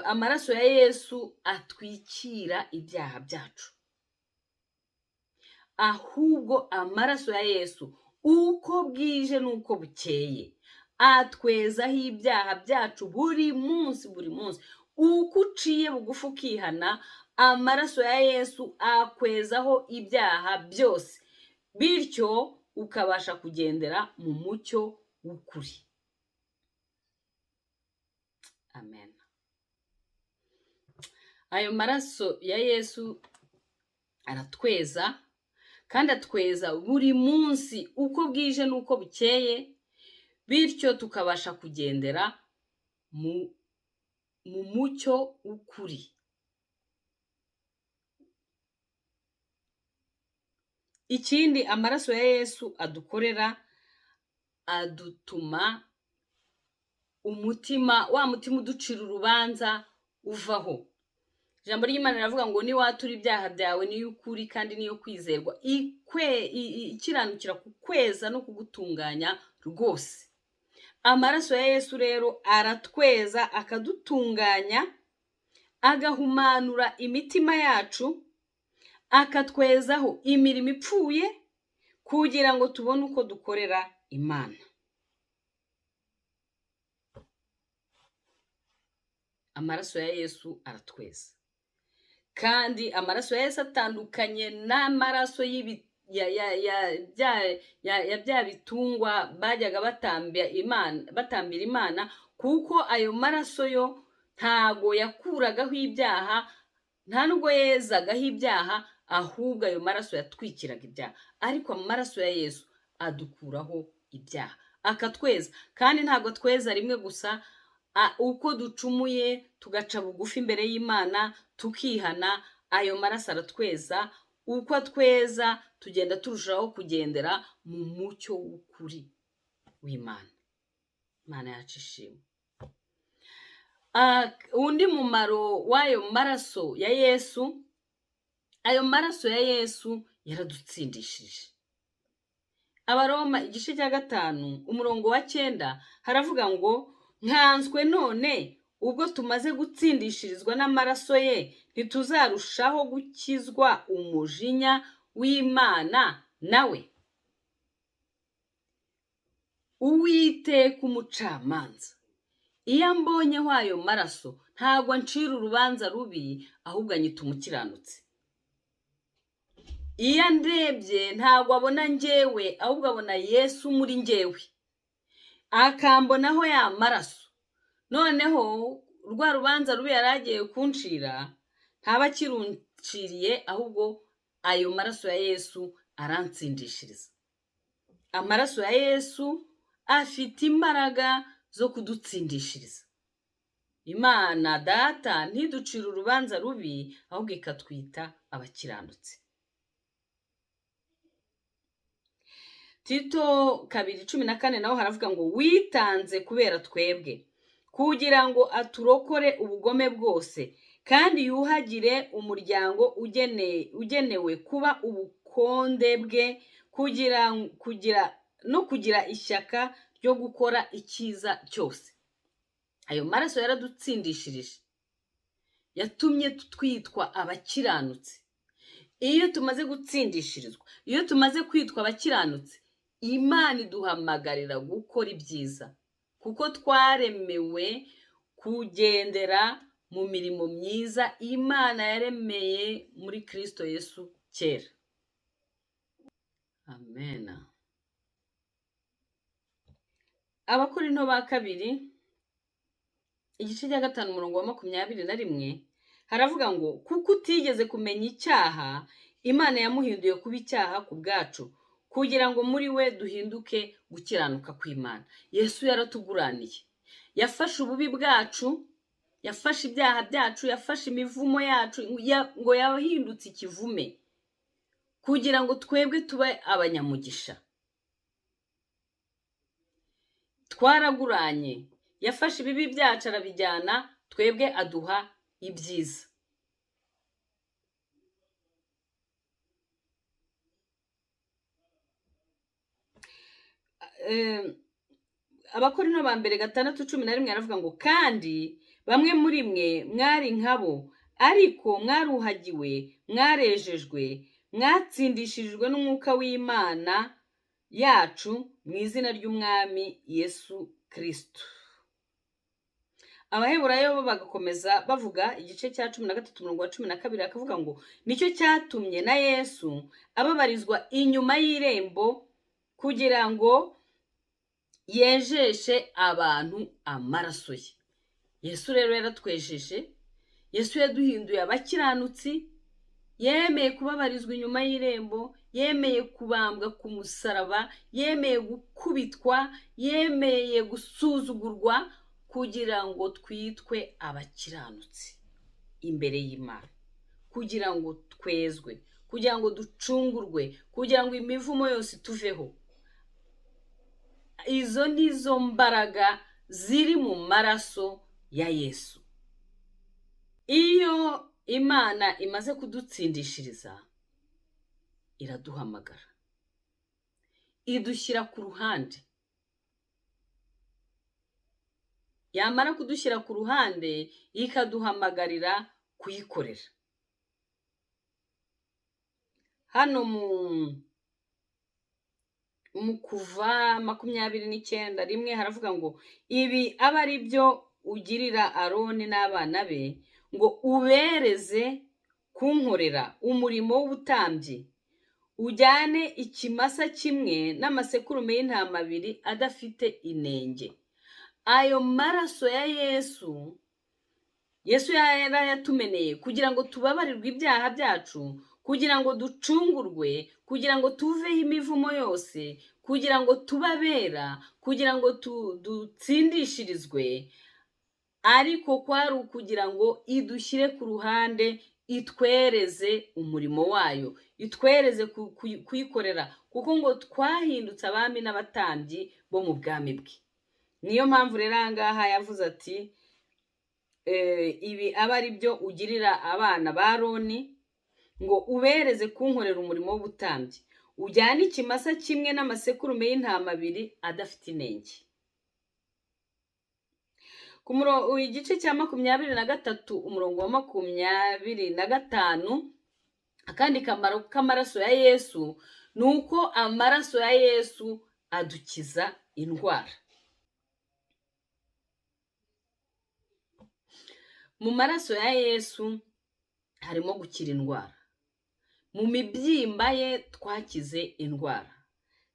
Speaker 1: amaraso ya Yesu atwikira ibyaha byacu, ahubwo amaraso ya Yesu uko bwije nuko bukeye atwezaho ibyaha byacu buri munsi. Uko uciye bugufi ukihana, amaraso ya Yesu akwezaho ibyaha byose, bityo ukabasha kugendera mu mucyo w'ukuri. Amen. Ayo maraso ya Yesu aratweza, kandi atweza buri munsi uko bwije n'uko bukeye, bityo tukabasha kugendera mu mucyo w'ukuri. Ikindi amaraso ya Yesu adukorera, adutuma umutima, wa mutima uducira urubanza uvaho. Ijambo ry'Imana riravuga ngo niwatura ibyaha byawe niyo ukuri kandi niyo kwizerwa, ikiranukira kukweza no kugutunganya rwose. Amaraso ya Yesu rero aratweza, akadutunganya, agahumanura imitima yacu, akatwezaho imirimo ipfuye kugira ngo tubone uko dukorera Imana. Amaraso ya Yesu aratweza, kandi amaraso ya Yesu atandukanye n'amaraso ya bya bitungwa bajyaga batambira Imana, kuko ayo maraso yo ntago yakuragaho ibyaha, nta nubwo yezagaho ibyaha, ahubwo ayo maraso yatwikiraga ibyaha. Ariko amaraso ya Yesu adukuraho ibyaha, akatweza. Kandi ntabwo tweza rimwe gusa, uko ducumuye tugaca bugufi imbere y'Imana tukihana, ayo maraso aratweza. Uko atweza tugenda turushaho kugendera mu mucyo w'ukuri w'Imana. Imana yacu ishimwe. Undi mumaro w'ayo maraso ya Yesu, ayo maraso ya Yesu yaradutsindishije. Abaroma igice cya 5 umurongo wa 9 haravuga ngo nkanzwe none ubwo tumaze gutsindishirizwa n'amaraso ye, ntituzarushaho gukizwa umujinya w'Imana nawe. Uwiteka umucamanza, iyo mbonyeho ayo maraso ntabwo ncira urubanza rubi, ahubwo anyita umukiranutsi. Iyo ndebye ntabwo abona njyewe, ahubwo abona Yesu muri njyewe, akambonaho ya maraso. Noneho rwa rubanza rubi yaragiye kuncira ntaba akirunciriye, ahubwo ayo maraso ya Yesu arantsindishiriza. Amaraso ya Yesu afite imbaraga zo kudutsindishiriza. Imana Data ntiducira urubanza rubi, ahubwo ikatwita abakiranutsi. Tito 2:14 naho haravuga ngo witanze kubera twebwe, kugira ngo aturokore ubugome bwose, kandi yuhagire umuryango ugenewe kuba ubukonde bwe, kugira ishyaka ryo gukora icyiza cyose. Ayo maraso yaradutsindishirije, yatumye twitwa abakiranutsi. Iyo tumaze gutsindishirizwa, iyo tumaze kwitwa abakiranutsi, Imana iduhamagarira gukora ibyiza, kuko twaremewe kugendera mu mirimo myiza Imana yaremeye muri Kristo Yesu kera. Amen. Abakorinto ba 2 igice cya 5 umurongo wa 21 haravuga ngo kuko utigeze kumenya icyaha, Imana yamuhinduye kuba icyaha ku bwacu, kugira ngo muri we duhinduke gukiranuka kw'Imana. Yesu yaratuguraniye, yafashe ububi bwacu, yafashe ibyaha byacu, yafashe imivumo yacu, ngo yahindutse ikivume kugira ngo twebwe tube abanyamugisha. Twaraguranye, yafashe ibibi byacu arabijyana, twebwe aduha ibyiza. Abakorinto ba mbere 6:11 aravuga ngo kandi bamwe muri mwe mwari nkabo, ariko mwaruhagiwe, mwarejejwe, mwatsindishirijwe n'umwuka w'Imana yacu mu izina ry'umwami Yesu Kristo. Abaheburayo bo bagakomeza bavuga igice cya 13 umurongo wa 12 akavuga ngo nicyo cyatumye na Yesu ababarizwa inyuma y'irembo kugira ngo yejeshe abantu amaraso ye. Yesu rero yaratwejeje. Yesu yaduhinduye abakiranutsi, yemeye kubabarizwa inyuma y'irembo, yemeye kubambwa ku musaraba, yemeye gukubitwa, yemeye gusuzugurwa kugira ngo twitwe abakiranutsi imbere y'Imana, kugira ngo twezwe, kugira ngo ducungurwe, kugira ngo imivumo yose tuveho. Izo nizo mbaraga ziri mu maraso ya Yesu. Iyo Imana imaze kudutsindishiriza, iraduhamagara, idushyira ku ruhande. Yamara kudushyira ku ruhande, ikaduhamagarira kuyikorera. Hano mu Kuva 29:1 haravuga ngo ibi aba ari byo ugirira Aroni n'abana be, ngo ubereze kunkorera umurimo w'ubutambyi, ujyane ikimasa kimwe n'amasekurume y'intama 2 adafite inenge. Ayo maraso ya Yesu yarayatumeneye kugira ngo tubabarirwe ibyaha byacu, kugira ngo ducungurwe, kugira ngo tuveho imivumo yose, kugira ngo tubabera, kugira ngo dutsindishirizwe. Ariko kwari ukugira ngo idushyire ku ruhande, itwereze umurimo wayo, itwereze kuyikorera, kuko ngo twahindutse abami n'abatambyi bo mu bwami bwe. Niyo mpamvu rero ahangaha yavuze ati ibi aba ari byo ugirira abana ba Aroni, ngo ubereze kunkorera umurimo w'ubutambyi, ujyane ikimasa kimwe n'amasekurume y'intama 2 adafite inenge. Igice cya 23 umurongo wa 25, akandi kamaro k'amaraso ya Yesu nuko amaraso ya Yesu adukiza indwara. Mu maraso ya Yesu harimo gukira indwara. Mu mibyimba ye twakize indwara.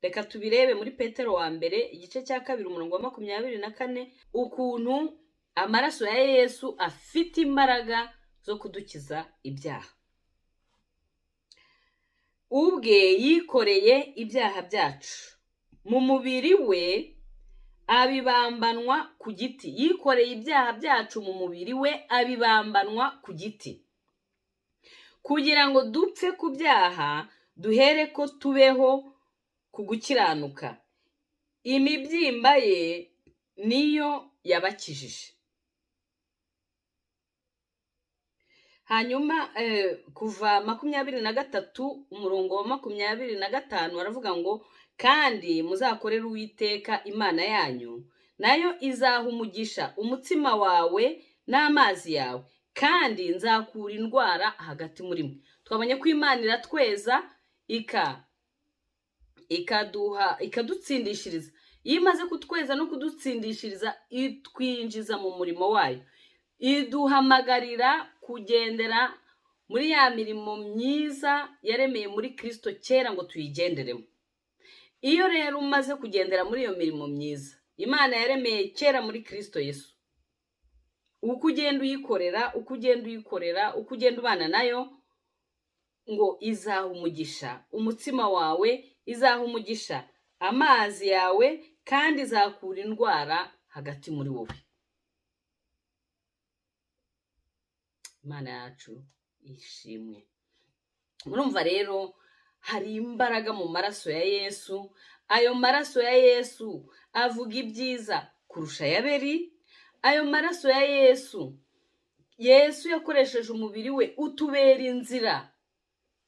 Speaker 1: Reka tubirebe muri Petero wa mbere igice cya 2 umurongo wa 24, ukuntu amaraso ya Yesu afite imbaraga zo kudukiza ibyaha. Ubwe yikoreye ibyaha byacu mu mubiri we, abibambanwa ku giti. Yikoreye ibyaha byacu mu mubiri we, abibambanwa ku giti, kugira ngo dupfe ku byaha, duhere ko tubeho ku gukiranuka. Imibyimba ye niyo yabakijije. Hanyuma Kuva 23 umurongo wa 25 aravuga ngo kandi muzakorere Uwiteka Imana yanyu, nayo izaha umugisha umutsima wawe n'amazi yawe, kandi nzakura indwara hagati muri mwe. Twabonye ko Imana iratweza, ikadutsindishiriza. Iyo imaze kutweza no kudutsindishiriza, itwinjiza mu murimo wayo, iduhamagarira kugendera muri ya mirimo myiza yaremeye muri Kristo kera ngo tuyigenderemo. Iyo rero umaze kugendera muri iyo mirimo myiza Imana yaremeye kera muri Kristo Yesu, uko ugenda uyikorera, uko ugenda ubana nayo, ngo izaha umugisha umutsima wawe, izaha umugisha amazi yawe, kandi izakura indwara hagati muri wowe. Imana yacu ishimwe. Murumva rero hari imbaraga mu maraso ya Yesu. Ayo maraso ya Yesu avuga ibyiza kurusha yaberi. Ayo maraso ya Yesu yakoresheje umubiri we utubera inzira.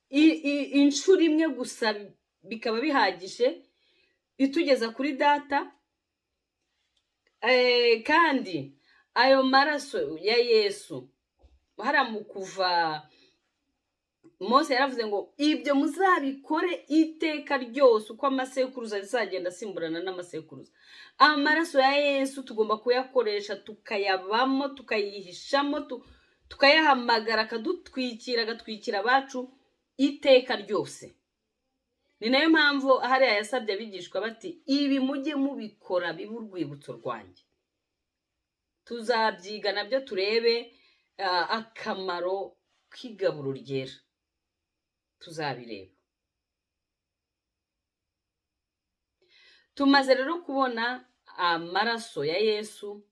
Speaker 1: Inshuro imwe gusa bikaba bihagije itugeza kuri data. Kandi ayo maraso ya Yesu haramu Kuva Mose yaravuze ngo ibyo muzabikore iteka ryose, uko amasekuruza azagenda asimburana n'amasekuruza. Amaraso ya Yesu tugomba kuyakoresha, tukayabamo, tukayihishamo, tukayahamagara, akadutwikira, agatwikira abacu iteka ryose. ni nayo mpamvu hariya yasabye abigishwa bati ibi mujye mubikora bibe urwibutso rwanjye. Tuzabyiga nabyo turebe akamaro k'igaburo ryera, tuzabireba. Tumaze rero kubona amaraso ya Yesu,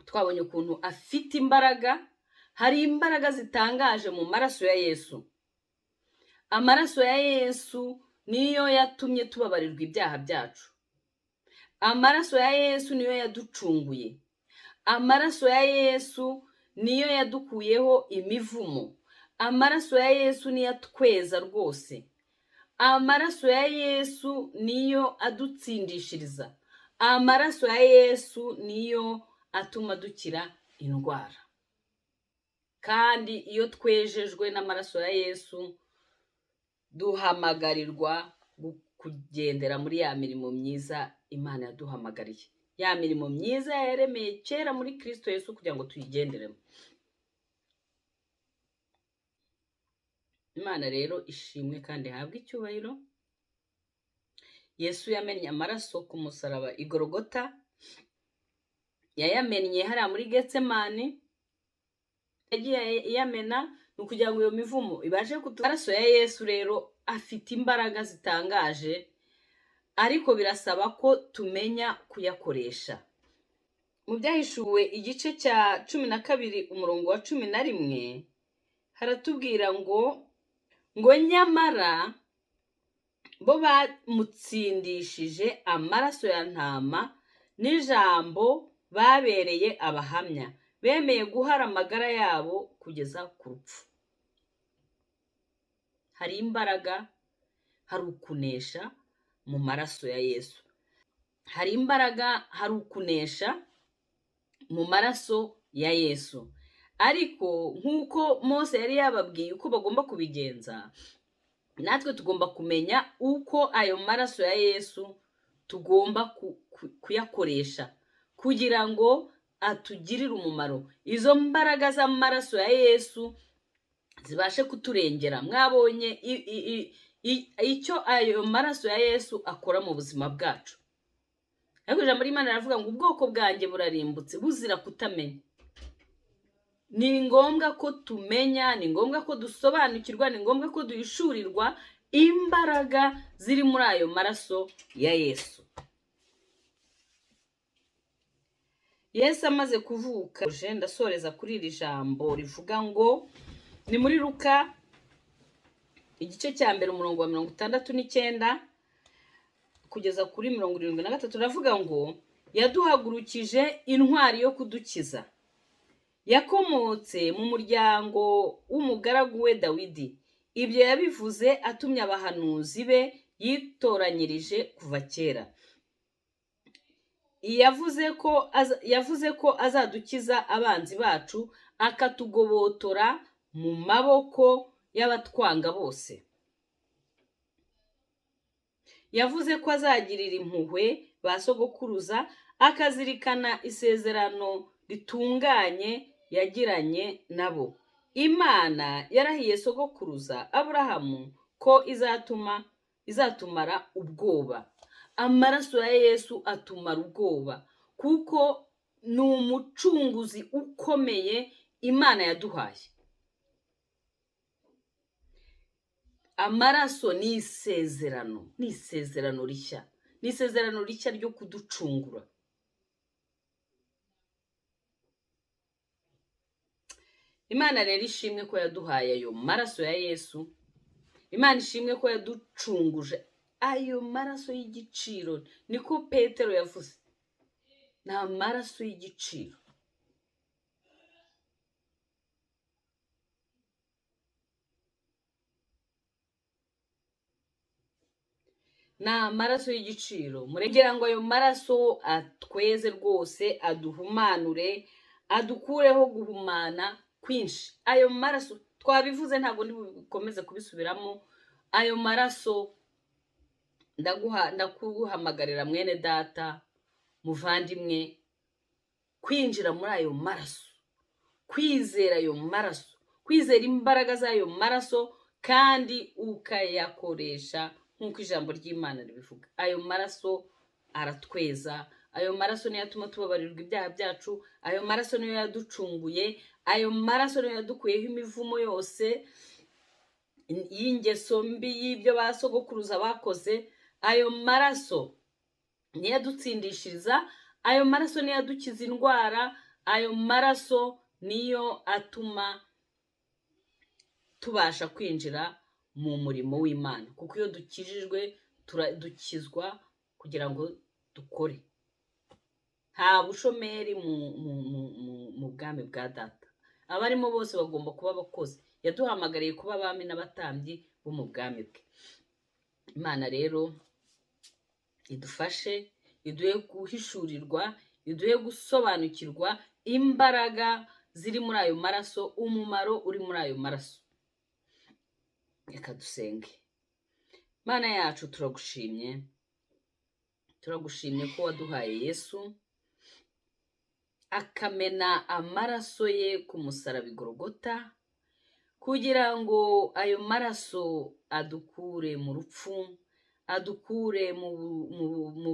Speaker 1: twabonye ukuntu afite imbaraga. Hari imbaraga zitangaje mu maraso ya Yesu. Amaraso ya Yesu niyo yatumye tubabarirwa ibyaha byacu. Amaraso ya Yesu niyo yaducunguye. Amaraso ya Yesu niyo yadukuyeho imivumo. Amaraso ya Yesu niyo atweza rwose. Amaraso ya Yesu niyo adutsindishiriza. Amaraso ya Yesu niyo atuma dukira indwara. Kandi iyo twejejwe n'amaraso ya Yesu, duhamagarirwa kugendera muri ya mirimo myiza Imana yaduhamagariye. Ya mirimo myiza yaremeye kera muri Kristo Yesu kugira ngo tuyigenderemo. Imana rero ishimwe kandi habwe icyubahiro. Yesu yamennye amaraso ku musaraba i Golgotha. Yayamennye hariya muri Getsemani. Yagiye yamena ni ukugira ngo iyo mivumo ibashe amaraso ya Yesu rero afite imbaraga zitangaje, ariko birasaba ko tumenya kuyakoresha. Mu byahishuwe igice cya 12 umurongo wa 11 haratubwira ngo nyamara bo bamutsindishije amaraso ya ntama n'ijambo babereye abahamya, bemeye guhara amagara yabo kugeza ku rupfu. Hari imbaraga, hari ukunesha mu maraso ya Yesu. Hari imbaraga, hari ukunesha mu maraso ya Yesu. Ariko nk'uko Mose yari yababwiye uko bagomba kubigenza, natwe tugomba kumenya uko ayo maraso ya Yesu tugomba kuyakoresha kugira ngo atugirire umumaro. Izo mbaraga z'amaraso ya Yesu zibashe kuturengera. Mwabonye icyo ayo maraso ya Yesu akora mu buzima bwacu. Ariko ijambo ry'Imana riravuga ngo ubwoko bwanjye burarimbutse buzira kutamenya. Ni ngombwa ko tumenya, ni ngombwa ko dusobanukirwa, ni ngombwa ko duhishurirwa imbaraga ziri muri ayo maraso ya Yesu. Yesu amaze kuvuka, ndasoreza kuri iri jambo rivuga ngo ni muri Luka igice cya 1 umurongo wa 69 kugeza kuri 73, ravuga ngo yaduhagurukije intwari yo kudukiza. Yakomotse mu muryango w'umugaragu we Dawidi. Ibyo yabivuze atumye abahanuzi be yitoranyirije kuva kera. Yavuze ko azadukiza abanzi bacu, akatugobotora mu maboko y'abatwanga bose. Yavuze ko azagirira impuhwe ba sogokuruza, akazirikana isezerano ritunganye yagiranye nabo. Imana yarahiye sogokuruza Aburahamu ko izatumara ubwoba. Amaraso ya Yesu atumara ubwoba, kuko ni umucunguzi ukomeye Imana yaduhaye. Amaraso ni isezerano rishya, ni isezerano rishya ryo kuducungura. Imana rero ishimwe ko yaduhaye ayo maraso ya Yesu. Imana ishimwe ko yaducunguje ayo maraso y'igiciro. Niko Petero yavuze, ni amaraso y'igiciro. Ni amaraso y'igiciro. Muregera ngo ayo maraso atweze rwose, aduhumanure, adukureho guhumana kwinshi. Ayo maraso twabivuze, ntabwo ndibukomeze kubisubiramo. Ayo maraso ndakuhamagarira mwene data, muvandimwe, kwinjira muri ayo maraso, kwizera ayo maraso, kwizera imbaraga z'ayo maraso, kandi ukayakoresha nk'uko ijambo ry'Imana ribivuga. Ayo maraso aratweza, ayo maraso niyo atuma tubabarirwa ibyaha byacu, ayo maraso niyo yaducunguye, ayo maraso niyo yadukuyeho imivumo yose y'ingeso mbi y'ibyo ba sogokuruza bakoze. Ayo maraso niyo yadutsindishiriza, ayo maraso niyo yadukiza indwara, ayo maraso niyo atuma tubasha kwinjira mu murimo w'Imana, kuko iyo dukijijwe dukizwa kugira ngo dukore. Nta bushomeri mu bwami bwa data. Abarimo bose bagomba kuba abakozi. Yaduhamagariye kuba abami n'abatambyi bo mu bwami bwe. Imana rero idufashe, iduhe guhishurirwa, iduhe gusobanukirwa imbaraga ziri muri ayo maraso, umumaro uri muri ayo maraso. Reka dusenge. Mana yacu, turagushimye ko waduhaye Yesu akamena amaraso ye ku musaraba i Golgota, kugira ngo ayo maraso adukure mu rupfu, adukure mu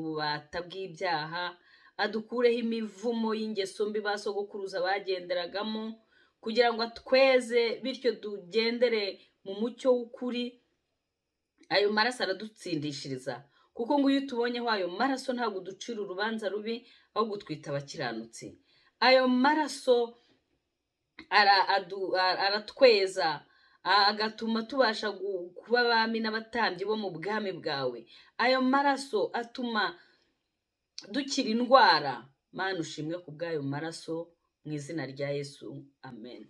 Speaker 1: bubata bw'ibyaha, adukureho imivumo y'ingeso mbi ba sogokuruza bagenderagamo, kugira ngo atweze, bityo tugendere mu mucyo w'ukuri. Ayo maraso aradutsindishiriza, kuko ngo iyo tubonyeho ayo maraso ntabwo ducira urubanza rubi, ahubwo twita abakiranutsi. Ayo maraso aratweza, agatuma tubasha kuba abami n'abatambyi bo mu bwami bwawe. Ayo maraso atuma dukira indwara. Mana ushimwe ku bw'ayo maraso, mu izina rya Yesu, amen.